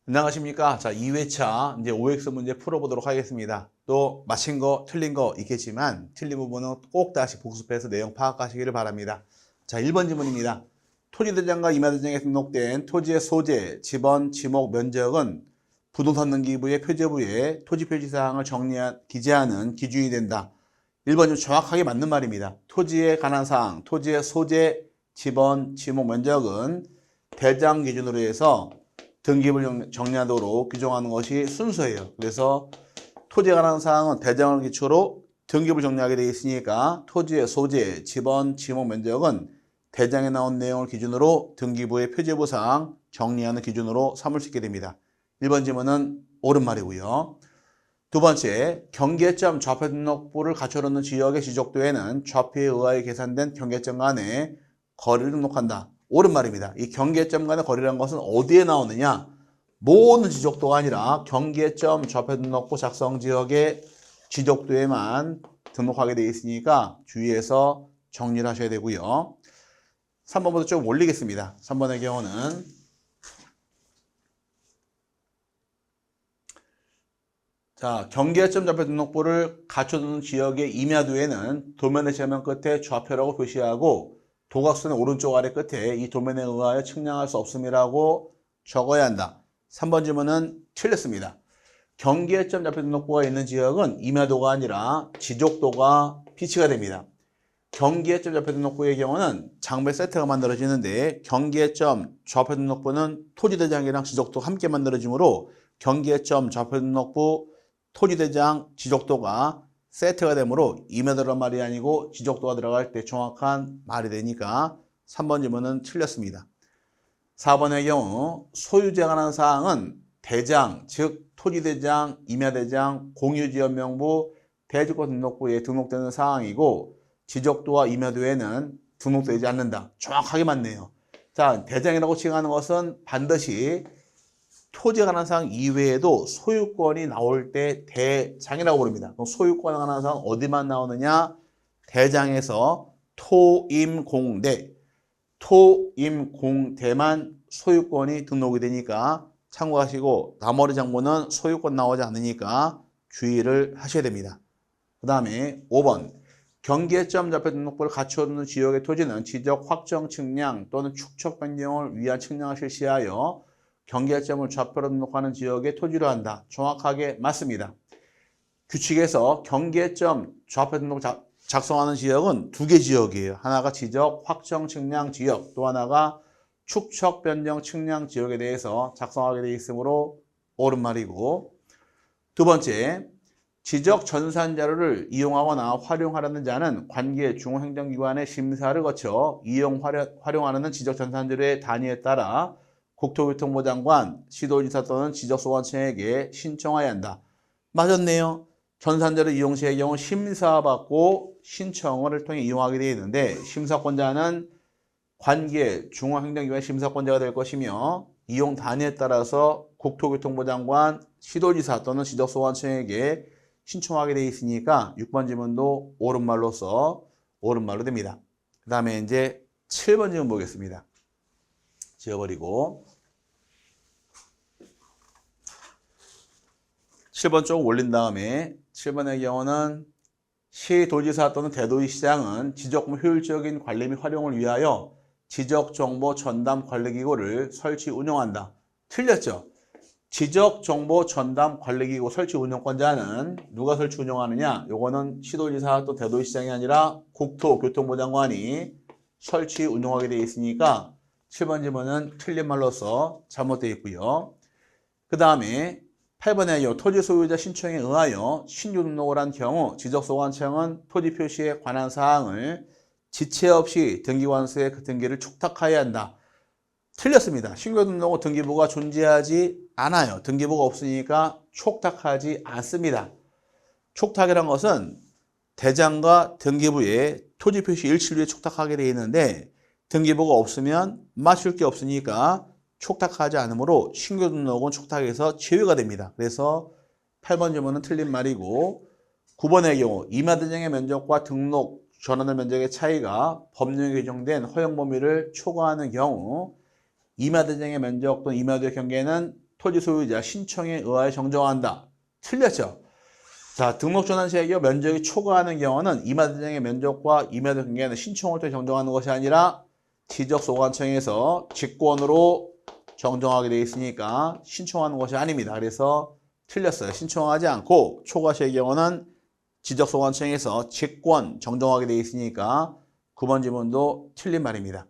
안녕하십니까. 자, 2회차 이제 OX 문제 풀어보도록 하겠습니다. 또 맞힌 거, 틀린 거 있겠지만 틀린 부분은 꼭 다시 복습해서 내용 파악하시기를 바랍니다. 자, 1번 질문입니다. 토지대장과 임야대장에 등록된 토지의 소재, 지번, 지목, 면적은 부동산 등기부의 표제부에 토지표시사항을 기재하는 기준이 된다. 1번 좀 정확하게 맞는 말입니다. 토지에 관한 사항, 토지의 소재, 지번, 지목, 면적은 대장 기준으로 해서 등기부를 정리하도록 규정하는 것이 순서예요. 그래서 토지에 관한 사항은 대장을 기초로 등기부를 정리하게 되어 있으니까 토지의 소재, 지번, 지목, 면적은 대장에 나온 내용을 기준으로 등기부의 표제부 사항 정리하는 기준으로 삼을 수 있게 됩니다. 1번 질문은 옳은 말이고요. 두 번째, 경계점 좌표 등록부를 갖춰놓는 지역의 지적도에는 좌표에 의하여 계산된 경계점 간의 거리를 등록한다. 옳은 말입니다. 이 경계점 간의 거리라는 것은 어디에 나오느냐? 모든 지적도가 아니라 경계점 좌표 등록부 작성 지역의 지적도에만 등록하게 되어 있으니까 주의해서 정리를 하셔야 되고요. 3번부터 좀 올리겠습니다. 3번의 경우는 자, 경계점 좌표 등록부를 갖춰두는 지역의 임야도에는 도면의 제면 끝에 좌표라고 표시하고 도각선의 오른쪽 아래 끝에 이 도면에 의하여 측량할 수 없음이라고 적어야 한다. 3번 질문은 틀렸습니다. 경계점 좌표 등록부가 있는 지역은 임야도가 아니라 지적도가 비치가 됩니다. 경계점 좌표 등록부의 경우는 장배 세트가 만들어지는데 경계점 좌표 등록부는 토지대장이랑 지적도 함께 만들어지므로 경계점 좌표 등록부 토지대장 지적도가 세트가 되므로 임야도란 말이 아니고 지적도가 들어갈 때 정확한 말이 되니까 3번 질문은 틀렸습니다. 4번의 경우 소유자에 관한 사항은 대장, 즉 토지대장, 임야대장, 공유지역명부, 대주거 등록부에 등록되는 사항이고 지적도와 임야도에는 등록되지 않는다. 정확하게 맞네요. 자, 대장이라고 칭하는 것은 반드시 토지에 관한 사항 이외에도 소유권이 나올 때 대장이라고 부릅니다. 그럼 소유권에 관한 사항 어디만 나오느냐? 대장에서 토임공대, 토임공대만 소유권이 등록이 되니까 참고하시고 나머지 정보는 소유권 나오지 않으니까 주의를 하셔야 됩니다. 그 다음에 5번 경계점 좌표 등록부를 갖춰두는 지역의 토지는 지적 확정 측량 또는 축척 변경을 위한 측량을 실시하여 경계점을 좌표로 등록하는 지역의 토지로 한다. 정확하게 맞습니다. 규칙에서 경계점 좌표 등록 작성하는 지역은 두 개 지역이에요. 하나가 지적 확정 측량 지역, 또 하나가 축척 변경 측량 지역에 대해서 작성하게 되어 있으므로 옳은 말이고, 두 번째, 지적 전산 자료를 이용하거나 활용하려는 자는 관계 중앙행정기관의 심사를 거쳐 활용하는 지적 전산 자료의 단위에 따라 국토교통부 장관, 시도지사 또는 지적소관청에게 신청해야 한다. 맞았네요. 전산자료 이용 시의 경우 심사받고 신청을 통해 이용하게 되어 있는데 심사권자는 관계 중앙행정기관의 심사권자가 될 것이며 이용 단위에 따라서 국토교통부 장관, 시도지사 또는 지적소관청에게 신청하게 되어 있으니까 6번 질문도 옳은 말로서 옳은 말로 됩니다. 그 다음에 이제 7번 질문 보겠습니다. 지워버리고 7번 쪽 올린 다음에 7번의 경우는 시도지사 또는 대도시장은 지적무 효율적인 관리 및 활용을 위하여 지적정보 전담 관리기구를 설치 운영한다. 틀렸죠? 지적정보 전담 관리기구 설치 운영권자는 누가 설치 운영하느냐? 요거는 시도지사 또 대도시장이 아니라 국토교통부 장관이 설치 운영하게 되어 있으니까 7번 질문은 틀린 말로서 잘못되어 있고요. 그 다음에 8번에 토지 소유자 신청에 의하여 신규 등록을 한 경우 지적소관청은 토지 표시에 관한 사항을 지체 없이 등기관서에 그 등기를 촉탁해야 한다. 틀렸습니다. 신규 등록은 등기부가 존재하지 않아요. 등기부가 없으니까 촉탁하지 않습니다. 촉탁이란 것은 대장과 등기부의 토지 표시 일치를 위해 촉탁하게 되어 있는데 등기부가 없으면 맞출 게 없으니까 촉탁하지 않으므로 신규 등록은 촉탁에서 제외가 됩니다. 그래서 8번 질문은 틀린 말이고 9번의 경우 임야대장의 면적과 등록 전환의 면적의 차이가 법령에 규정된 허용 범위를 초과하는 경우 임야대장의 면적 또는 임야도의 경계는 토지 소유자 신청에 의하여 정정한다. 틀렸죠? 자, 등록 전환 시행의 면적이 초과하는 경우는 임야대장의 면적과 임야대 경계는 신청을 통해 정정하는 것이 아니라 지적소관청에서 직권으로 정정하게 되어 있으니까 신청하는 것이 아닙니다. 그래서 틀렸어요. 신청하지 않고 초과 시의 경우는 지적소관청에서 직권 정정하게 되어 있으니까 9번 지문도 틀린 말입니다.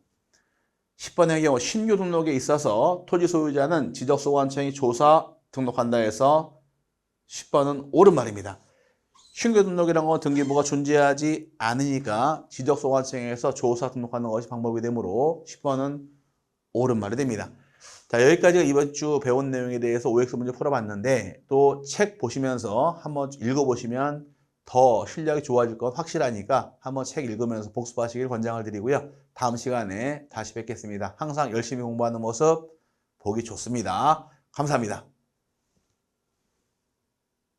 10번의 경우 신규 등록에 있어서 토지 소유자는 지적소관청이 조사 등록한다 해서 10번은 옳은 말입니다. 신규 등록이라는 건 등기부가 존재하지 않으니까 지적소관청에서 조사 등록하는 것이 방법이 되므로 10번은 옳은 말이 됩니다. 자, 여기까지가 이번 주 배운 내용에 대해서 OX 문제 풀어봤는데 또 책 보시면서 한번 읽어보시면 더 실력이 좋아질 건 확실하니까 한번 책 읽으면서 복습하시길 권장을 드리고요. 다음 시간에 다시 뵙겠습니다. 항상 열심히 공부하는 모습 보기 좋습니다. 감사합니다.